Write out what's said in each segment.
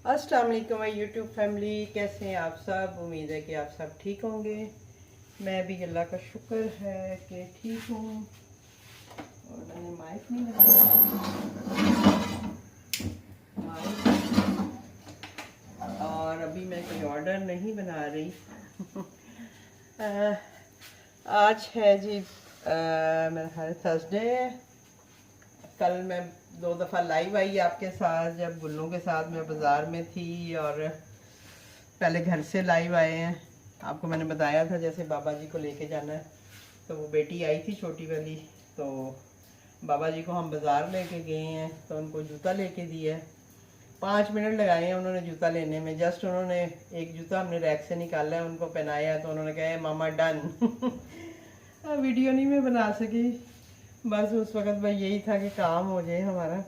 अस्सलाम वालेकुम my YouTube family, कैसे हैं आप सब। उम्मीद है कि आप सब ठीक होंगे। मैं भी अल्लाह का शुक्र है कि ठीक हूँ। और मैंने माइक नहीं लगाया माइक, और अभी मैं कोई ऑर्डर नहीं बना रही। आज है जी मेरा ख्याल थर्सडे है। कल मैं 2 दफ़ा लाइव आई आपके साथ, जब गुल्लू के साथ मैं बाज़ार में थी, और पहले घर से लाइव आए हैं। आपको मैंने बताया था जैसे बाबा जी को लेके जाना है, तो वो बेटी आई थी छोटी वाली, तो बाबा जी को हम बाज़ार लेके गए हैं, तो उनको जूता लेके दिया है। 5 मिनट लगाए हैं उन्होंने जूता लेने में। जस्ट उन्होंने एक जूता हमने रैक से निकाला है, उनको पहनाया, तो उन्होंने कहा मामा डन। वीडियो नहीं मैं बना सकी, बस उस वक्त भाई यही था कि काम हो जाए हमारा।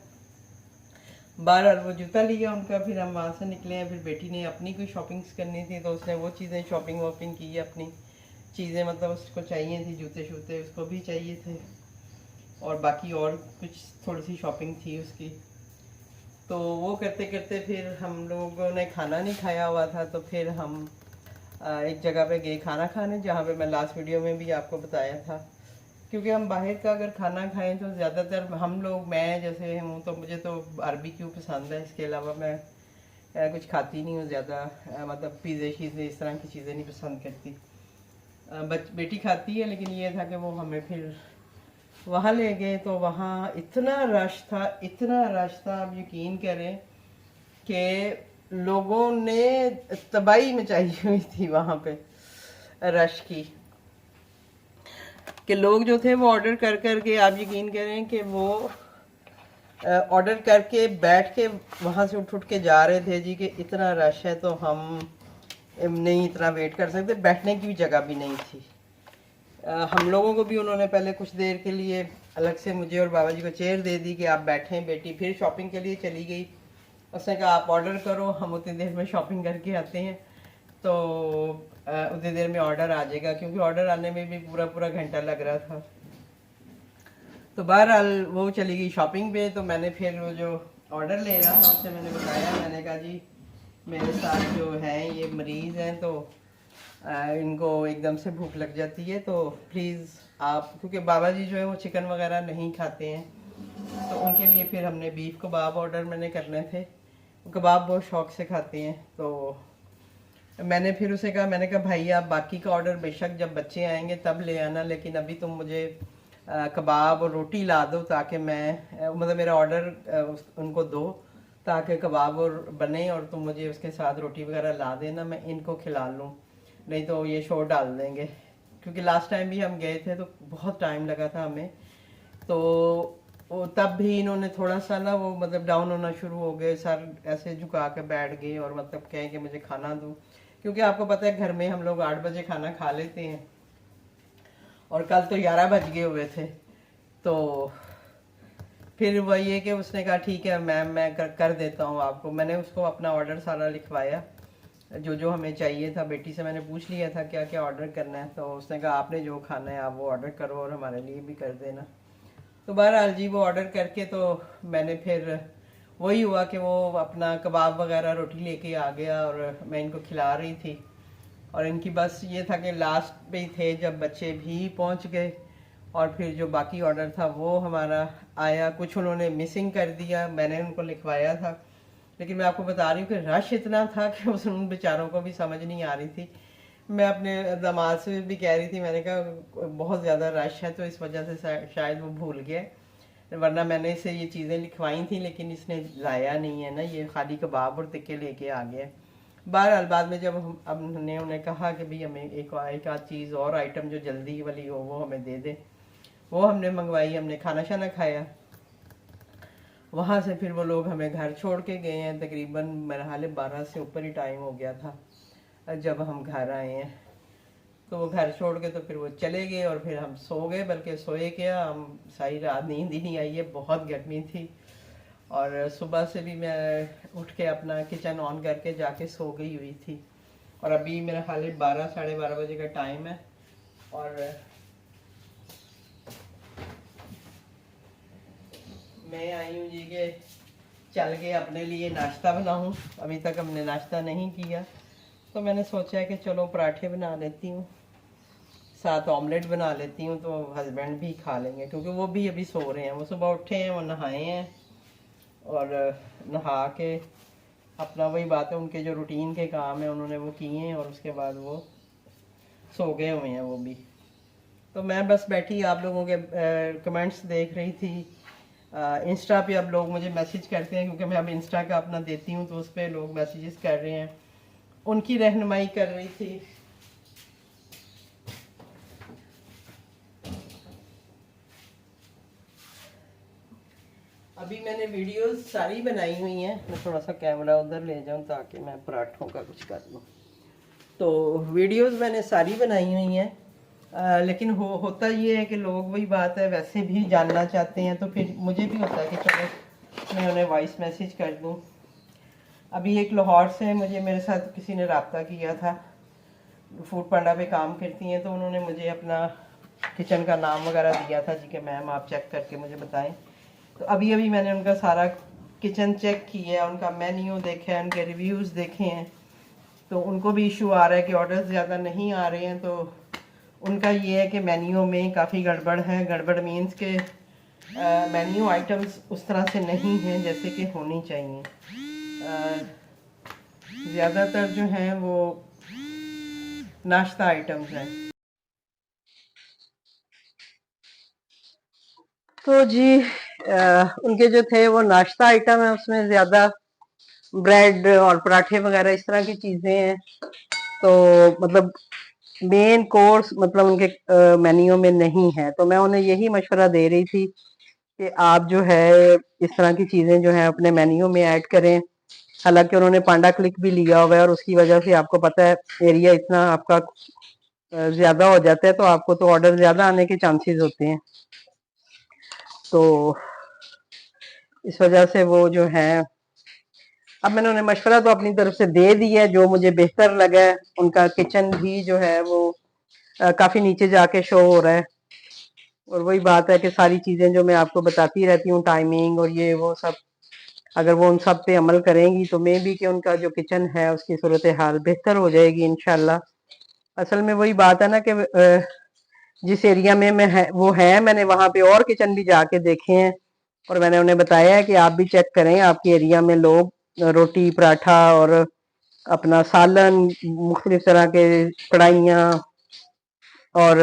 बार वो जूता लिया उनका, फिर हम वहाँ से निकले हैं। फिर बेटी ने अपनी कोई शॉपिंग्स करनी थी, तो उसने वो चीज़ें शॉपिंग वॉपिंग की है, अपनी चीज़ें मतलब उसको चाहिए थी, जूते शूते उसको भी चाहिए थे, और बाकी और कुछ थोड़ी सी शॉपिंग थी उसकी। तो वो करते करते फिर हम लोगों ने खाना नहीं खाया हुआ था, तो फिर हम एक जगह पे गए खाना खाने, जहाँ पे मैं लास्ट वीडियो में भी आपको बताया था। क्योंकि हम बाहर का अगर खाना खाएं तो ज़्यादातर हम लोग, मैं जैसे हूँ तो मुझे तो बारबेक्यू पसंद है, इसके अलावा मैं कुछ खाती नहीं हूँ ज़्यादा। मतलब पिज़्ज़े शीज़े इस तरह की चीज़ें नहीं पसंद करती। बेटी खाती है, लेकिन ये था कि वो हमें फिर वहाँ ले गए, तो वहाँ इतना रश था, इतना रश था, आप यकीन करें कि लोगों ने तबाही मचाई हुई थी वहाँ पे रश की। कि लोग जो थे वो ऑर्डर कर कर के, आप यकीन करें कि वो ऑर्डर करके बैठ के वहाँ से उठ उठ के जा रहे थे जी, कि इतना रश है तो हम नहीं इतना वेट कर सकते, बैठने की भी जगह भी नहीं थी। हम लोगों को भी उन्होंने पहले कुछ देर के लिए अलग से मुझे और बाबा जी को चेयर दे दी कि आप बैठें। बेटी फिर शॉपिंग के लिए चली गई, उसने कहा आप ऑर्डर करो, हम उतनी देर में शॉपिंग करके आते हैं। तो उतनी देर में ऑर्डर आ जाएगा, क्योंकि ऑर्डर आने में भी पूरा पूरा घंटा लग रहा था। तो बहरहाल वो चली गई शॉपिंग पे, तो मैंने फिर वो जो ऑर्डर ले रहा था उससे मैंने बताया, मैंने कहा जी मेरे साथ जो हैं ये मरीज़ हैं, तो इनको एकदम से भूख लग जाती है, तो प्लीज़ आप, क्योंकि बाबा जी जो है वो चिकन वगैरह नहीं खाते हैं, तो उनके लिए फिर हमने बीफ कबाब ऑर्डर मैंने करने थे। कबाब बहुत शौक से खाते हैं, तो मैंने फिर उसे कहा, मैंने कहा भाई आप बाकी का ऑर्डर बेशक जब बच्चे आएंगे तब ले आना, लेकिन अभी तुम मुझे कबाब और रोटी ला दो, ताकि मैं मतलब मेरा ऑर्डर उनको दो, ताकि कबाब और बने, और तुम मुझे उसके साथ रोटी वगैरह ला देना, मैं इनको खिला लूँ, नहीं तो ये शोर डाल देंगे। क्योंकि लास्ट टाइम भी हम गए थे तो बहुत टाइम लगा था हमें, तो वो तब भी इन्होंने थोड़ा सा ना वो मतलब डाउन होना शुरू हो गए, सर ऐसे झुका के बैठ गए, और मतलब कहें कि मुझे खाना दो। क्योंकि आपको पता है घर में हम लोग 8 बजे खाना खा लेते हैं, और कल तो 11 बज गए हुए थे। तो फिर वही है कि उसने कहा ठीक है मैम मैं कर देता हूँ आपको। मैंने उसको अपना ऑर्डर सारा लिखवाया, जो जो हमें चाहिए था। बेटी से मैंने पूछ लिया था क्या क्या ऑर्डर करना है, तो उसने कहा आपने जो खाना है आप वो ऑर्डर करो और हमारे लिए भी कर देना। तो बहरहाल जी वो ऑर्डर करके, तो मैंने फिर वही हुआ कि वो अपना कबाब वगैरह रोटी लेके आ गया, और मैं इनको खिला रही थी। और इनकी बस ये था कि लास्ट पे ही थे जब बच्चे भी पहुंच गए, और फिर जो बाकी ऑर्डर था वो हमारा आया। कुछ उन्होंने मिसिंग कर दिया, मैंने उनको लिखवाया था, लेकिन मैं आपको बता रही हूँ कि रश इतना था कि उन बेचारों को भी समझ नहीं आ रही थी। मैं अपने दामाद से भी कह रही थी, मैंने कहा बहुत ज़्यादा रश है, तो इस वजह से शायद वो भूल गया, वरना मैंने इसे ये चीज़ें लिखवाई थी, लेकिन इसने लाया नहीं है ना, ये खाली कबाब और टिक्के लेके आ गया। बहरहाल बाद में जब हम अब हमने उन्हें कहा कि भाई हमें एक आध चीज़ और आइटम जो जल्दी वाली हो वो हमें दे दे, वो हमने मंगवाई, हमने खाना शाना खाया। वहाँ से फिर वो लोग हमें घर छोड़ के गए हैं। तकरीबन मेरा हाल 12 से ऊपर ही टाइम हो गया था जब हम घर आए हैं। तो वो घर छोड़ के तो फिर वो चले गए, और फिर हम सो गए, बल्कि सोए क्या, हम सारी रात नींद ही नहीं आई है, बहुत गर्मी थी। और सुबह से भी मैं उठ के अपना किचन ऑन करके जाके सो गई हुई थी। और अभी मेरा ख्याल 12 साढ़े 12 बजे का टाइम है, और मैं आई हूँ जी के चल के अपने लिए नाश्ता बनाऊं। अभी तक हमने नाश्ता नहीं किया, तो मैंने सोचा है कि चलो पराठे बना लेती हूँ, साथ ऑमलेट बना लेती हूँ, तो हस्बैंड भी खा लेंगे, क्योंकि वो भी अभी सो रहे हैं। वो सुबह उठे हैं, वो नहाए हैं, और नहा के अपना वही बात है, उनके जो रूटीन के काम है उन्होंने वो किए हैं, और उसके बाद वो सो गए हुए हैं वो भी। तो मैं बस बैठी आप लोगों के कमेंट्स देख रही थी। इंस्टा पे अब लोग मुझे मैसेज करते हैं, क्योंकि मैं अब इंस्टा का अपना देती हूँ, तो उस पर लोग मैसेजेस कर रहे हैं, उनकी रहनुमाई कर रही थी। अभी मैंने वीडियोस सारी बनाई हुई हैं। मैं थोड़ा सा कैमरा उधर ले जाऊं ताकि मैं पराठों का कुछ कर लूँ। तो वीडियोस मैंने सारी बनाई हुई हैं, लेकिन होता ये है कि लोग वही बात है वैसे भी जानना चाहते हैं, तो फिर मुझे भी होता है कि चलो मैं उन्हें वॉइस मैसेज कर दूं। अभी एक लाहौर से मुझे मेरे साथ किसी ने रब्ता किया था, फूड पांडा पे काम करती हैं, तो उन्होंने मुझे अपना किचन का नाम वगैरह दिया था जी कि मैम आप चेक करके मुझे बताएं। तो अभी अभी मैंने उनका सारा किचन चेक किया है, उनका मेन्यू देखा है, उनके रिव्यूज़ देखे हैं। तो उनको भी इशू आ रहा है कि ऑर्डर्स ज़्यादा नहीं आ रहे हैं। तो उनका ये है कि मेन्यू में काफ़ी गड़बड़ है। गड़बड़ मीन्स के मेन्यू आइटम्स उस तरह से नहीं हैं जैसे कि होनी चाहिए। ज़्यादातर जो हैं वो नाश्ता आइटम्स हैं। तो जी उनके जो थे वो नाश्ता आइटम है, उसमें ज़्यादा ब्रेड और पराठे वगैरह इस तरह की चीज़ें हैं। तो मतलब मेन कोर्स मतलब उनके मेन्यू में नहीं है। तो मैं उन्हें यही मशवरा दे रही थी कि आप जो है इस तरह की चीज़ें जो है अपने मेन्यू में ऐड करें। हालांकि उन्होंने पांडा क्लिक भी लिया हुआ है, और उसकी वजह से आपको पता है एरिया इतना आपका ज़्यादा हो जाता है, तो आपको तो ऑर्डर ज़्यादा आने के चांसेस होते हैं। तो इस वजह से वो जो है, अब मैंने उन्हें मशवरा तो अपनी तरफ से दे दिया है, जो मुझे बेहतर लगा है। उनका किचन भी जो है वो काफ़ी नीचे जाके शो हो रहा है, और वही बात है कि सारी चीज़ें जो मैं आपको बताती रहती हूँ, टाइमिंग और ये वो सब, अगर वो उन सब पे अमल करेंगी तो मे बी कि उनका जो किचन है उसकी सूरत हाल बेहतर हो जाएगी इंशाल्लाह। असल में वही बात है ना कि जिस एरिया में मैं है वो है, मैंने वहाँ पे और किचन भी जाके देखे हैं, और मैंने उन्हें बताया है कि आप भी चेक करें, आपके एरिया में लोग रोटी पराठा और अपना सालन, मुख्तलिफ तरह के कढ़ाइयाँ और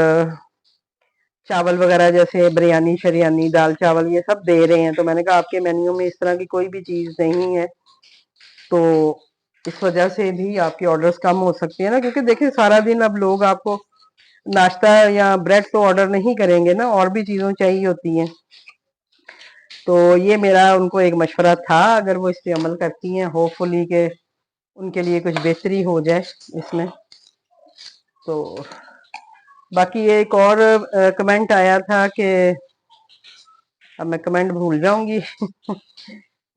चावल वगैरह जैसे बिरयानी शरियानी दाल चावल ये सब दे रहे हैं। तो मैंने कहा आपके मेन्यू में इस तरह की कोई भी चीज़ नहीं है, तो इस वजह से भी आपके ऑर्डर्स कम हो सकते हैं ना, क्योंकि देखिए सारा दिन अब लोग आपको नाश्ता या ब्रेड तो ऑर्डर नहीं करेंगे ना, और भी चीज़ों चाहिए होती हैं। तो ये मेरा उनको एक मशवरा था, अगर वो इस पे अमल करती हैं होपफुली के उनके लिए कुछ बेहतरी हो जाए इसमें। तो बाकी एक और कमेंट आया था कि अब मैं कमेंट भूल जाऊंगी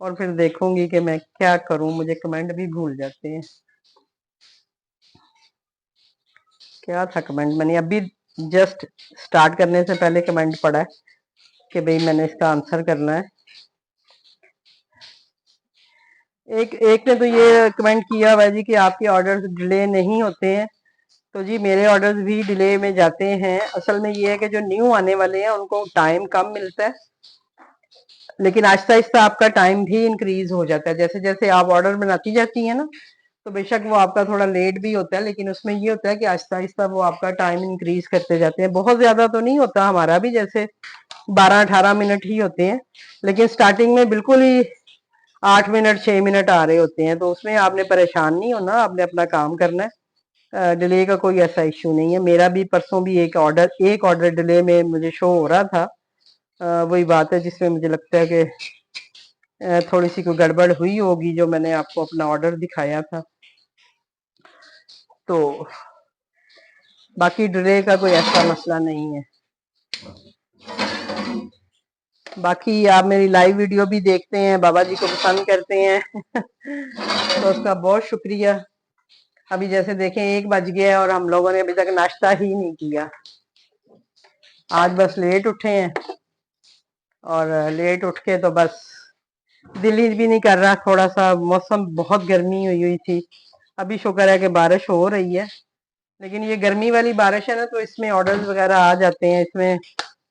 और फिर देखूंगी कि मैं क्या करूं, मुझे कमेंट भी भूल जाते हैं। क्या था कमेंट, मैंने अभी जस्ट स्टार्ट करने से पहले कमेंट पढ़ा है कि भाई मैंने इसका आंसर करना है। एक ने तो ये कमेंट किया हुआ है जी कि आपके ऑर्डर्स डिले नहीं होते हैं। तो जी मेरे ऑर्डर्स भी डिले में जाते हैं। असल में ये है कि जो न्यू आने वाले हैं उनको टाइम कम मिलता है, लेकिन आहिस्ता आहिस्ता आपका टाइम भी इंक्रीज हो जाता है। जैसे जैसे आप ऑर्डर बनाती जाती हैं ना, तो बेशक वो आपका थोड़ा लेट भी होता है, लेकिन उसमें ये होता है कि आहिस्ता आहिस्ता वो आपका टाइम इंक्रीज करते जाते हैं। बहुत ज्यादा तो नहीं होता, हमारा भी जैसे 12-18 मिनट ही होते हैं, लेकिन स्टार्टिंग में बिल्कुल ही 8 मिनट 6 मिनट आ रहे होते हैं। तो उसमें आपने परेशान नहीं होना, आपने अपना काम करना है। डिले का कोई ऐसा इश्यू नहीं है। मेरा भी परसों भी एक ऑर्डर डिले में मुझे शो हो रहा था। वही बात है जिसमें मुझे लगता है कि थोड़ी सी कोई गड़बड़ हुई होगी, जो मैंने आपको अपना ऑर्डर दिखाया था। तो बाकी डिले का कोई ऐसा मसला नहीं है। बाकी आप मेरी लाइव वीडियो भी देखते हैं, बाबा जी को पसंद करते हैं तो उसका बहुत शुक्रिया। अभी जैसे देखें 1 बज गया है और हम लोगों ने अभी तक नाश्ता ही नहीं किया। आज बस लेट उठे हैं, और लेट उठ के तो बस दिल्ली भी नहीं कर रहा, थोड़ा सा मौसम बहुत गर्मी हुई हुई थी। अभी शुक्र है कि बारिश हो रही है, लेकिन ये गर्मी वाली बारिश है ना, तो इसमें ऑर्डर्स वगैरह आ जाते हैं, इसमें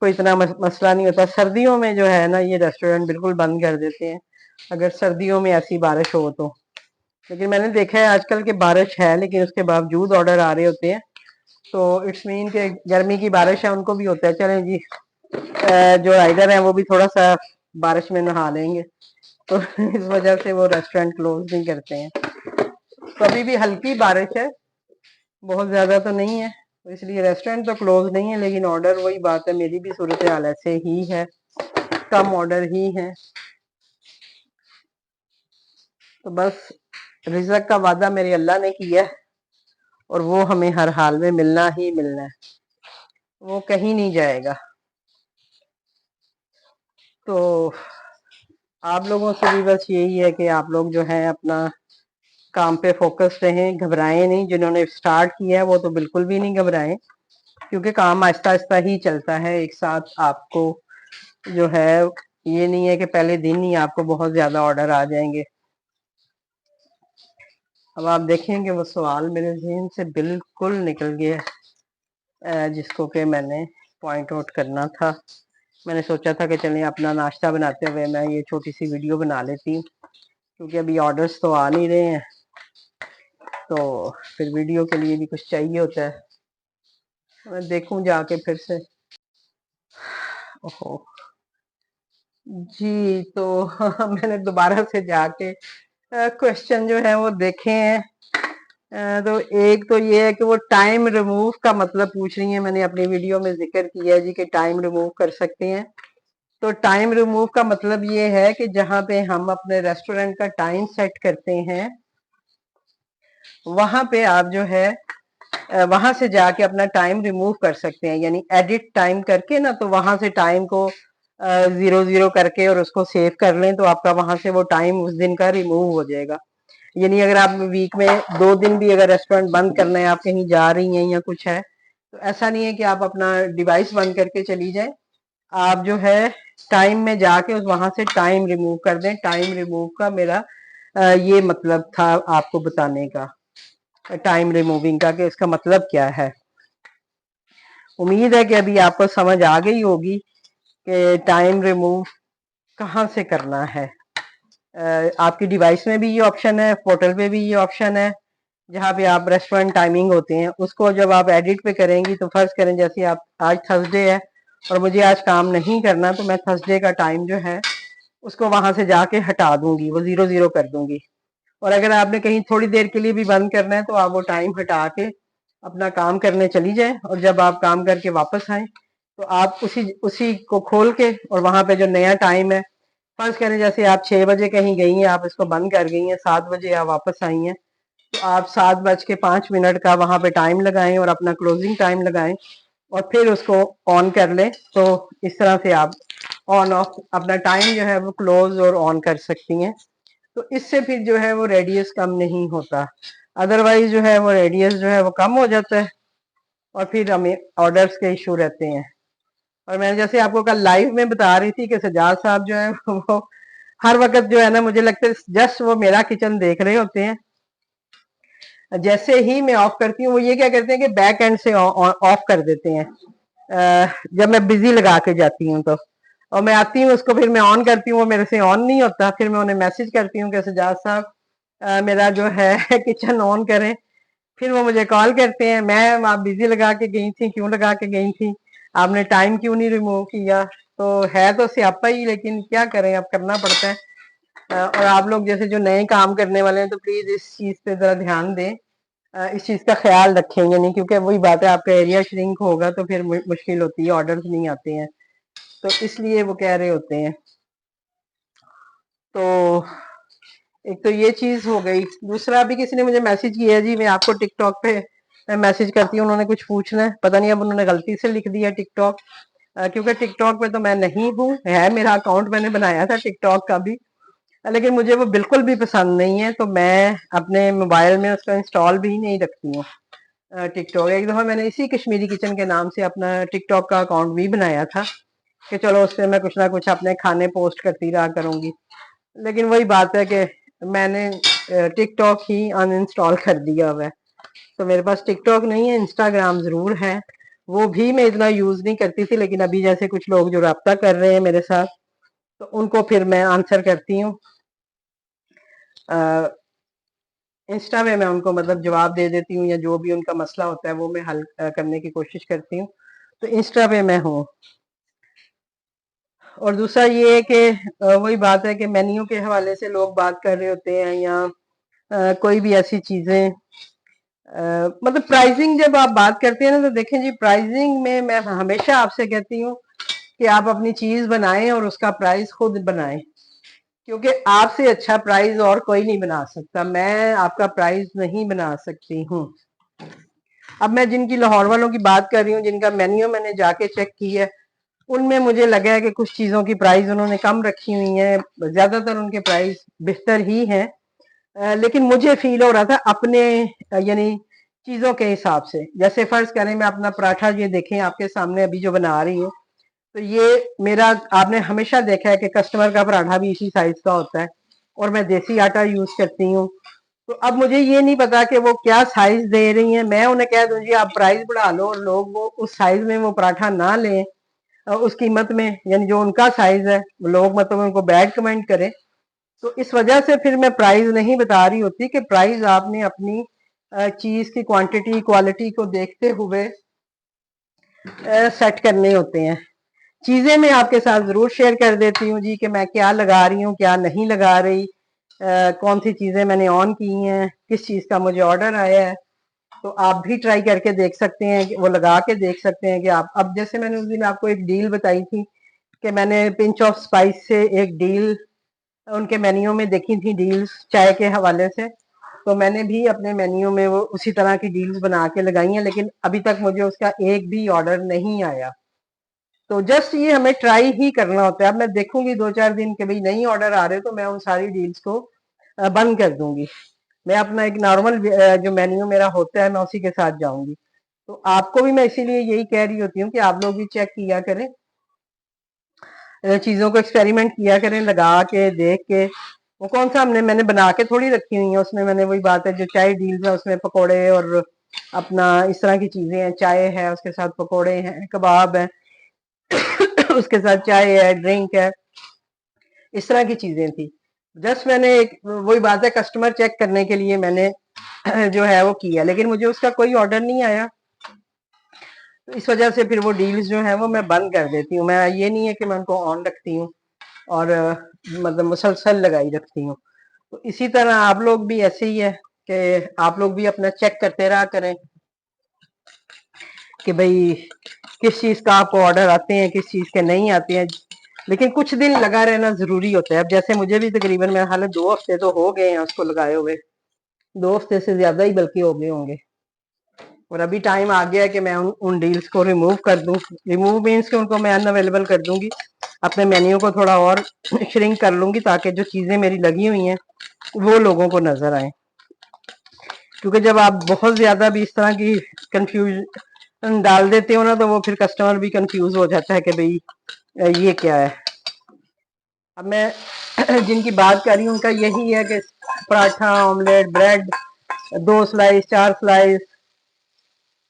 कोई इतना मसला नहीं होता। सर्दियों में जो है ना, ये रेस्टोरेंट बिल्कुल बंद कर देते हैं अगर सर्दियों में ऐसी बारिश हो तो। लेकिन मैंने देखा है आजकल के बारिश है, लेकिन उसके बावजूद ऑर्डर आ रहे होते हैं, तो इट्स मीन के गर्मी की बारिश है, उनको भी होता है चलें जी, जो राइडर है वो भी थोड़ा सा बारिश में नहा लेंगे, तो इस वजह से वो रेस्टोरेंट क्लोज नहीं करते हैं। तो अभी भी हल्की बारिश है, बहुत ज्यादा तो नहीं है, तो इसलिए रेस्टोरेंट तो क्लोज नहीं है, लेकिन ऑर्डर वही बात है, मेरी भी सूरत हाल ऐसे ही है, कम ऑर्डर ही है। तो बस रिज़्क का वादा मेरे अल्लाह ने किया है, और वो हमें हर हाल में मिलना ही मिलना है, वो कहीं नहीं जाएगा। तो आप लोगों से भी बस यही है कि आप लोग जो है अपना काम पे फोकस रहें, घबराएं नहीं। जिन्होंने स्टार्ट किया है वो तो बिल्कुल भी नहीं घबराएं, क्योंकि काम आहिस्ता आहिस्ता ही चलता है। एक साथ आपको जो है, ये नहीं है कि पहले दिन ही आपको बहुत ज्यादा ऑर्डर आ जाएंगे। अब आप देखेंगे वो सवाल मेरे जहन से बिल्कुल निकल गया जिसको कि मैंने पॉइंट आउट करना था। मैंने सोचा था कि चलिए अपना नाश्ता बनाते हुए मैं ये छोटी सी वीडियो बना लेती हूँ, क्योंकि अभी ऑर्डर्स तो आ नहीं रहे हैं, तो फिर वीडियो के लिए भी कुछ चाहिए होता है। मैं देखूं जाके फिर से। ओहो जी, तो मैंने दोबारा से जाके क्वेश्चन जो है वो देखे हैं। तो एक तो ये है कि वो टाइम रिमूव का मतलब पूछ रही है। मैंने अपनी वीडियो में जिक्र किया है जी कि टाइम रिमूव कर सकते हैं। तो टाइम रिमूव का मतलब ये है कि जहाँ पे हम अपने रेस्टोरेंट का टाइम सेट करते हैं, वहां पे आप जो है वहां से जाके अपना टाइम रिमूव कर सकते हैं, यानी एडिट टाइम करके ना, तो वहां से टाइम को 00 करके और उसको सेव कर लें, तो आपका वहां से वो टाइम उस दिन का रिमूव हो जाएगा। यानी अगर आप वीक में 2 दिन भी अगर रेस्टोरेंट बंद करना है, आप कहीं जा रही हैं या कुछ है, तो ऐसा नहीं है कि आप अपना डिवाइस बंद करके चली जाए। आप जो है टाइम में जाके उस वहां से टाइम रिमूव कर दें। टाइम रिमूव का मेरा ये मतलब था आपको बताने का, टाइम रिमूविंग का, कि इसका मतलब क्या है। उम्मीद है कि अभी आपको समझ आ गई होगी कि टाइम रिमूव कहाँ से करना है। आपकी डिवाइस में भी ये ऑप्शन है, पोर्टल पे भी ये ऑप्शन है, जहाँ पे आप रेस्टोरेंट टाइमिंग होते हैं उसको जब आप एडिट पे करेंगी, तो फर्ज करें जैसे आप आज थर्सडे है और मुझे आज काम नहीं करना, तो मैं थर्सडे का टाइम जो है उसको वहां से जाके हटा दूंगी, वो 00 कर दूंगी। और अगर आपने कहीं थोड़ी देर के लिए भी बंद करना है, तो आप वो टाइम हटा के अपना काम करने चली जाए, और जब आप काम करके वापस आए, तो आप उसी उसी को खोल के और वहां पे जो नया टाइम है, फर्ज करें जैसे आप 6 बजे कहीं गई हैं, आप इसको बंद कर गई हैं, 7 बजे आप वापस आई हैं, तो आप 7:05 का वहां पे टाइम लगाएं और अपना क्लोजिंग टाइम लगाएं, और फिर उसको ऑन कर लें। तो इस तरह से आप ऑन ऑफ अपना टाइम जो है वो क्लोज और ऑन कर सकती हैं। तो इससे फिर जो है वो रेडियस कम नहीं होता, अदरवाइज जो है वो रेडियस जो है वो कम हो जाता है, और फिर हमें ऑर्डर्स के इशू रहते हैं। और मैंने जैसे आपको कल लाइव में बता रही थी कि सजाद साहब जो है वो हर वक्त जो है ना, मुझे लगता है जस्ट वो मेरा किचन देख रहे होते हैं। जैसे ही मैं ऑफ करती हूँ, वो ये क्या करते हैं कि बैक एंड से ऑफ कर देते हैं। जब मैं बिजी लगा के जाती हूँ तो, और मैं आती हूँ उसको फिर मैं ऑन करती हूँ, वो मेरे से ऑन नहीं होता। फिर मैं उन्हें मैसेज करती हूँ कि सजाद साहब मेरा जो है किचन ऑन करें। फिर वो मुझे कॉल करते हैं, मैम आप बिजी लगा के गई थी, क्यों लगा के गई थी, आपने टाइम क्यों नहीं रिमूव किया। तो है तो स्यापा ही, लेकिन क्या करें, अब करना पड़ता है। और आप लोग जैसे जो नए काम करने वाले हैं, तो प्लीज इस चीज पे जरा ध्यान दें, इस चीज का ख्याल रखेंगे नहीं, क्योंकि वही बात है, आपका एरिया श्रिंक होगा तो फिर मुश्किल होती है, ऑर्डर्स नहीं आते हैं, तो इसलिए वो कह रहे होते हैं। तो एक तो ये चीज हो गई। दूसरा, अभी किसी ने मुझे मैसेज किया है जी, मैं आपको टिकटॉक पे मैसेज करती हूँ, उन्होंने कुछ पूछना है, पता नहीं अब उन्होंने गलती से लिख दिया टिकटॉक, क्योंकि टिकटॉक पे तो मैं नहीं हूँ, है मेरा अकाउंट, मैंने बनाया था टिकटॉक का भी, लेकिन मुझे वो बिल्कुल भी पसंद नहीं है, तो मैं अपने मोबाइल में उसका इंस्टॉल भी नहीं रखती हूँ टिकटॉक। एक दफा मैंने इसी कश्मीरी किचन के नाम से अपना टिकटॉक का अकाउंट भी बनाया था, कि चलो उस पर मैं कुछ ना कुछ अपने खाने पोस्ट करती रहा करूंगी। लेकिन वही बात है कि मैंने टिकटॉक ही अनइंस्टॉल कर दिया हुआ है। तो मेरे पास टिकटॉक नहीं है, इंस्टाग्राम जरूर है, वो भी मैं इतना यूज नहीं करती थी, लेकिन अभी जैसे कुछ लोग जो राब्ता कर रहे हैं मेरे साथ, तो उनको फिर मैं आंसर करती हूँ। इंस्टा में मैं उनको मतलब जवाब दे देती हूँ, या जो भी उनका मसला होता है वो मैं हल करने की कोशिश करती हूँ। तो इंस्टा पे मैं हूँ। और दूसरा ये है कि वही बात है कि मेन्यू के हवाले से लोग बात कर रहे होते हैं, या कोई भी ऐसी चीजें, मतलब प्राइसिंग जब आप बात करते हैं ना, तो देखें जी, प्राइसिंग में मैं हमेशा आपसे कहती हूँ कि आप अपनी चीज बनाएं और उसका प्राइस खुद बनाएं, क्योंकि आपसे अच्छा प्राइस और कोई नहीं बना सकता। मैं आपका प्राइस नहीं बना सकती हूँ। अब मैं जिनकी लाहौर वालों की बात कर रही हूँ, जिनका मेन्यू मैंने जाके चेक किया है, उनमें मुझे लगा है कि कुछ चीजों की प्राइस उन्होंने कम रखी हुई है, ज्यादातर उनके प्राइस बेहतर ही हैं। लेकिन मुझे फील हो रहा था अपने यानी चीजों के हिसाब से। जैसे फर्ज करें, मैं अपना पराठा ये देखें आपके सामने अभी जो बना रही हूँ, तो ये मेरा, आपने हमेशा देखा है कि कस्टमर का पराठा भी इसी साइज का होता है, और मैं देसी आटा यूज करती हूँ। तो अब मुझे ये नहीं पता कि वो क्या साइज दे रही हैं, मैं उन्हें कह दूं जी आप प्राइस बढ़ा लो, और लोग वो उस साइज में वो पराठा ना लें, उस कीमत में, यानी जो उनका साइज है, लोग मतलब उनको बैड कमेंट करें। तो इस वजह से फिर मैं प्राइस नहीं बता रही होती कि प्राइस आपने अपनी चीज की क्वांटिटी क्वालिटी को देखते हुए सेट करने होते हैं। चीजें मैं आपके साथ जरूर शेयर कर देती हूँ जी कि मैं क्या लगा रही हूँ, क्या नहीं लगा रही, कौन सी चीजें मैंने ऑन की हैं, किस चीज का मुझे ऑर्डर आया है। तो आप भी ट्राई करके देख सकते हैं, वो लगा के देख सकते हैं कि आप, अब जैसे मैंने उस दिन आपको एक डील बताई थी कि मैंने पिंच ऑफ स्पाइस से एक डील उनके मेन्यू में देखी थी, डील्स चाय के हवाले से। तो मैंने भी अपने मेन्यू में वो उसी तरह की डील्स बना के लगाई हैं, लेकिन अभी तक मुझे उसका एक भी ऑर्डर नहीं आया। तो जस्ट ये हमें ट्राई ही करना होता है। अब मैं देखूंगी 2-4 दिन के भाई नहीं ऑर्डर आ रहे, तो मैं उन सारी डील्स को बंद कर दूंगी। मैं अपना एक नॉर्मल जो मेन्यू मेरा होता है, मैं उसी के साथ जाऊंगी। तो आपको भी मैं इसीलिए यही कह रही होती हूँ कि आप लोग भी चेक किया करें, चीजों को एक्सपेरिमेंट किया करें, लगा के देख के। वो कौन सा मैंने बना के थोड़ी रखी हुई है, उसमें मैंने वही बात है जो चाय डील्स है उसमें पकोड़े और अपना इस तरह की चीजें हैं, चाय है उसके साथ पकोड़े हैं, कबाब है उसके साथ चाय है, ड्रिंक है, इस तरह की चीजें थी। जस्ट मैंने एक वही बात है कस्टमर चेक करने के लिए मैंने जो है वो किया, लेकिन मुझे उसका कोई ऑर्डर नहीं आया। तो इस वजह से फिर वो डील्स जो है वो मैं बंद कर देती हूँ। मैं ये नहीं है कि मैं उनको ऑन रखती हूँ और मतलब मुसलसल लगाई रखती हूँ। तो इसी तरह आप लोग भी ऐसे ही है कि आप लोग भी अपना चेक करते रहा करें कि भाई किस चीज का आपको ऑर्डर आते हैं, किस चीज के नहीं आते हैं। लेकिन कुछ दिन लगा रहना जरूरी होता है। अब जैसे मुझे भी तकरीबन मेरे हाल 2 हफ्ते तो हो गए हैं उसको लगाए हुए, 2 हफ्ते से ज्यादा ही बल्कि हो गए होंगे। और अभी टाइम आ गया है कि मैं उन डील्स को रिमूव कर दूं। रिमूव मीन्स कि उनको मैं अनअवेलेबल कर दूंगी, अपने मेन्यू को थोड़ा और श्रिंक कर लूंगी, ताकि जो चीजें मेरी लगी हुई हैं वो लोगों को नजर आए। क्योंकि जब आप बहुत ज्यादा भी इस तरह की कंफ्यूजन डाल देते हो ना, तो वो फिर कस्टमर भी कंफ्यूज हो जाता है कि भाई ये क्या है। अब मैं जिनकी बात कर रही हूँ उनका यही है कि paratha, omelette, bread, 2 slice, 4 slice,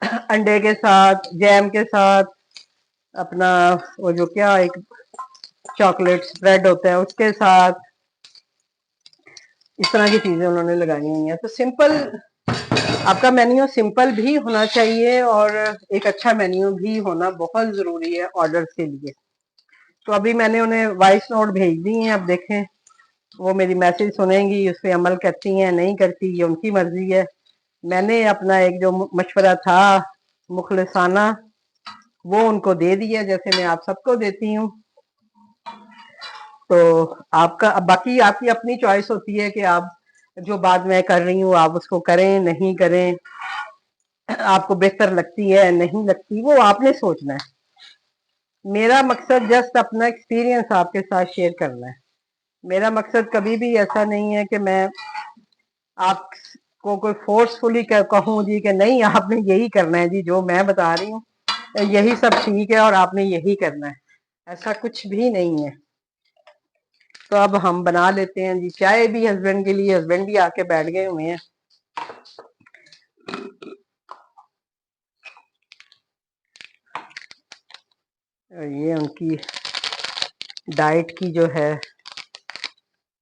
अंडे के साथ, जैम के साथ, अपना वो जो क्या एक चॉकलेट स्प्रेड होता है उसके साथ, इस तरह की चीजें उन्होंने लगाई हुई हैं। तो सिंपल, आपका मेन्यू सिंपल भी होना चाहिए, और एक अच्छा मेन्यू भी होना बहुत जरूरी है ऑर्डर के लिए। तो अभी मैंने उन्हें वॉइस नोट भेज दी है, अब देखें वो मेरी मैसेज सुनेंगी, उस पर अमल करती हैं नहीं करती, ये उनकी मर्जी है। मैंने अपना एक जो मशवरा था मुखलिसाना, वो उनको दे दिया, जैसे मैं आप सबको देती हूँ। तो आपका, अब बाकी आपकी अपनी चॉइस होती है कि आप जो बात मैं कर रही हूँ आप उसको करें नहीं करें, आपको बेहतर लगती है नहीं लगती, वो आपने सोचना है। मेरा मकसद जस्ट अपना एक्सपीरियंस आपके साथ शेयर करना है। मेरा मकसद कभी भी ऐसा नहीं है कि मैं आपको कोई फोर्सफुली कहूँ जी कि नहीं आपने यही करना है, जी जो मैं बता रही हूँ यही सब ठीक है और आपने यही करना है, ऐसा कुछ भी नहीं है। तो अब हम बना लेते हैं जी चाय भी हस्बैंड के लिए। हस्बैंड भी आके बैठ गए हुए हैं। और ये उनकी डाइट की जो है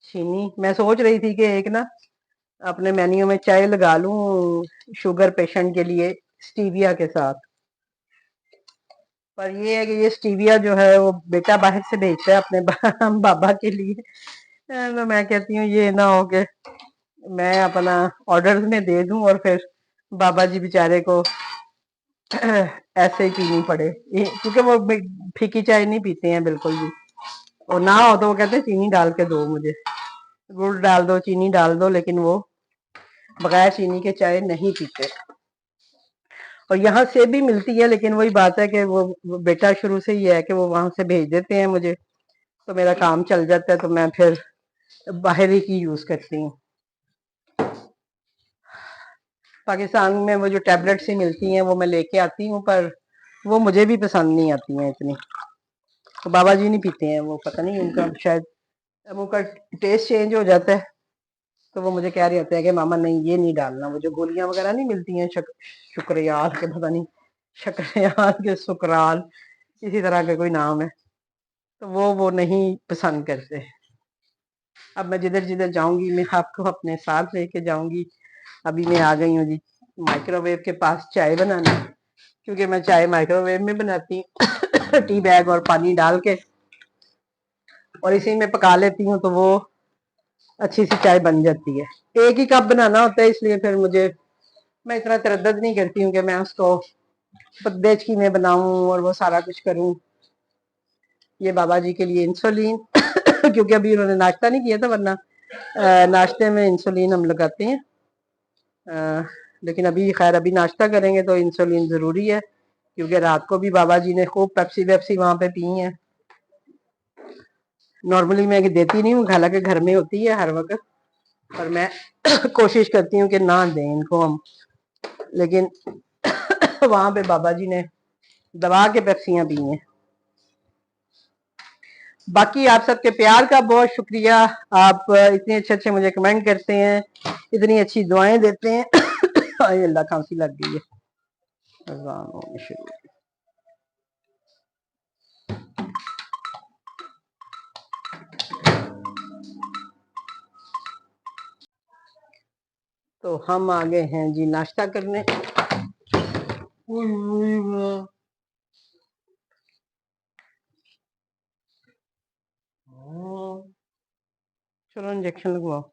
चीनी, मैं सोच रही थी कि एक ना अपने मेन्यू में चाय लगा लूं शुगर पेशेंट के लिए स्टीविया के साथ। पर ये है कि ये स्टीविया जो है वो बेटा बाहर से भेजता है अपने बाबा के लिए। तो मैं कहती हूँ ये ना हो के मैं अपना ऑर्डर में दे दूं और फिर बाबा जी बेचारे को ऐसे ही पीनी पड़े, क्योंकि वो फीकी चाय नहीं पीते हैं बिल्कुल भी। और ना हो तो वो कहते हैं चीनी डाल के दो मुझे, गुड़ डाल दो, चीनी डाल दो, लेकिन वो बगैर चीनी के चाय नहीं पीते। और यहाँ से भी मिलती है, लेकिन वही बात है कि वो बेटा शुरू से ही है कि वो वहां से भेज देते हैं मुझे, तो मेरा काम चल जाता है, तो मैं फिर बाहर ही की यूज करती हूँ। पाकिस्तान में वो जो टैबलेट्स ही मिलती हैं वो मैं लेके आती हूँ, पर वो मुझे भी पसंद नहीं आती हैं इतनी। तो बाबा जी नहीं पीते हैं वो, पता नहीं उनका शायद अब उनका टेस्ट चेंज हो जाता है। तो वो मुझे कह रहे होते हैं कि मामा नहीं ये नहीं डालना, वो जो गोलियां वगैरह नहीं मिलती हैं शुक्रयाल के, पता नहीं शक्करयाल के सुकराल, इसी तरह का कोई नाम है, तो वो नहीं पसंद करते। अब मैं जिधर जिधर जाऊंगी मैं आपको अपने साथ लेके जाऊंगी। अभी मैं आ गई हूँ जी माइक्रोवेव के पास चाय बनाने, क्योंकि मैं चाय माइक्रोवेव में बनाती हूँ टी बैग और पानी डाल के, और इसी में पका लेती हूँ, तो वो अच्छी सी चाय बन जाती है। एक ही कप बनाना होता है, इसलिए फिर मुझे मैं इतना तरद्दद नहीं करती हूँ कि मैं उसको पद्देचकी में बनाऊं और वो सारा कुछ करूं। ये बाबा जी के लिए इंसुलिन क्योंकि अभी उन्होंने नाश्ता नहीं किया था, वरना नाश्ते में इंसुलिन हम लगाते हैं। लेकिन अभी खैर अभी नाश्ता करेंगे तो इंसुलिन जरूरी है, क्योंकि रात को भी बाबा जी ने खूब पेप्सी वेप्सी वहां पे पी है। नॉर्मली मैं देती नहीं हूँ, हालांकि घर में होती है हर वक्त, पर मैं कोशिश करती हूँ कि ना दें इनको हम, लेकिन वहां पे बाबा जी ने दबा के पेप्सियां पी हैं। बाकी आप सबके प्यार का बहुत शुक्रिया। आप इतने अच्छे अच्छे मुझे कमेंट करते हैं, इतनी अच्छी दुआएं देते हैं। अल्लाह खांसी लग गई है। तो हम आ गए हैं जी नाश्ता करने। चलो इंजेक्शन लगवाओ।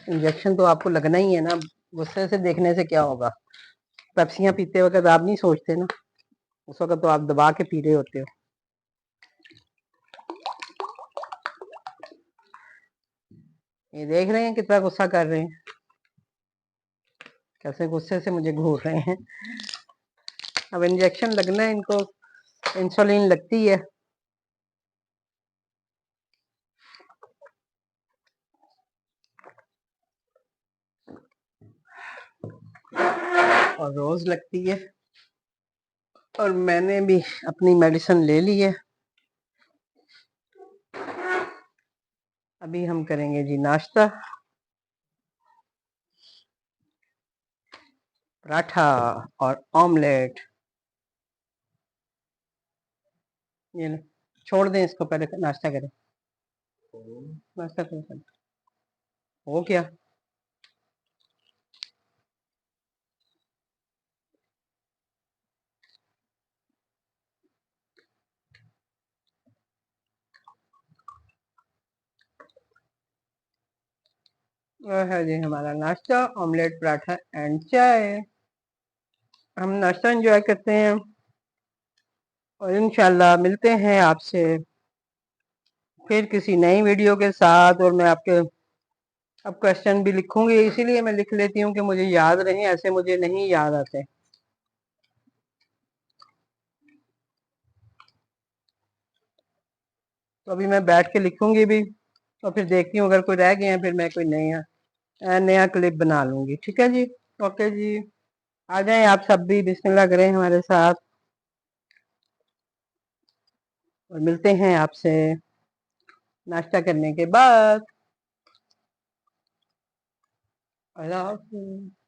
इंजेक्शन तो आपको लगना ही है ना, गुस्से से देखने से क्या होगा। पेप्सियां पीते वक्त आप नहीं सोचते ना, उस वक्त तो आप दबा के पी रहे होते हो। ये देख रहे हैं कितना गुस्सा कर रहे हैं, कैसे गुस्से से मुझे घूर रहे हैं। अब इंजेक्शन लगना है इनको, इंसुलिन लगती है। और रोज लगती है, और मैंने भी अपनी मेडिसिन ले ली है। अभी हम करेंगे जी नाश्ता, पराठा और ऑमलेट। ये लो, छोड़ दें इसको, पहले नाश्ता करें। नाश्ता करें, हो क्या। वह है जी हमारा नाश्ता, ऑमलेट पराठा एंड चाय। हम नाश्ता एंजॉय करते हैं, और इंशाल्लाह मिलते हैं आपसे फिर किसी नई वीडियो के साथ। और मैं आपके अब क्वेश्चन भी लिखूंगी, इसीलिए मैं लिख लेती हूँ कि मुझे याद रहे, ऐसे मुझे नहीं याद आते। तो अभी मैं बैठ के लिखूंगी भी, और फिर देखती हूँ अगर कोई रह गए हैं फिर मैं कोई नया नया क्लिप बना लूंगी। ठीक है जी, ओके जी। आ जाएं आप सब भी, बिस्मिल्लाह करें हमारे साथ, और मिलते हैं आपसे नाश्ता करने के बाद। अल्लाह हाफ़िज़।